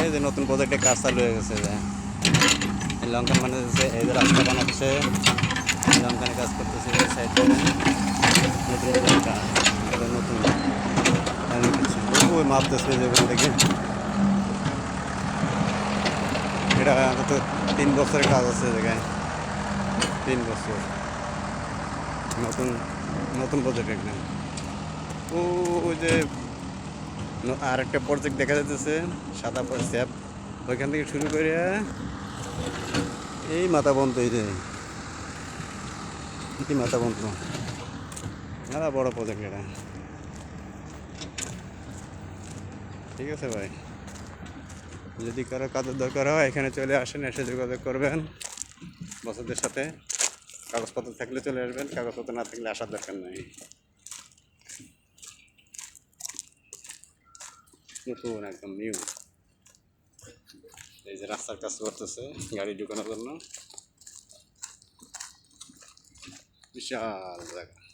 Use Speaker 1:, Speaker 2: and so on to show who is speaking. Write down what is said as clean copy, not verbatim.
Speaker 1: এই যে নতুন প্রজেক্টে কাজ চালু হয়ে গেছে যে লঙ্কান মানে এই যে রাস্তা বানাচ্ছে লঙ্কানে কাজ করতেছে এই সাইডে নতুন কাজ এটা নতুন ওই মাপতেছে যে ওখান থেকে এটা তো 3 বছরের কাজ আছে জায়গায় 3 বছর নতুন নতুন প্রজেক্ট একদম ওই যে আর একটা প্রজেক্ট দেখা যাচ্ছে সাদা স্যাপ ওইখান থেকে শুরু করে এই মাথা বন্ধ এই যে এই মাথা বন্ধ মেলা বড় প্রজেক্ট এটা ঠিক আছে ভাই যদি কারো কাজের দরকার হয় এখানে চলে আসেন এসে যোগাযোগ করবেন বছরদের সাথে কাগজপত্র থাকলে চলে আসবেন কাগজপত্র না থাকলে আসার দরকার নেই নতুন একদম নিউ এই যে রাস্তার কাজ করতেছে গাড়ি ঢুকানোর জন্য বিশাল জায়গা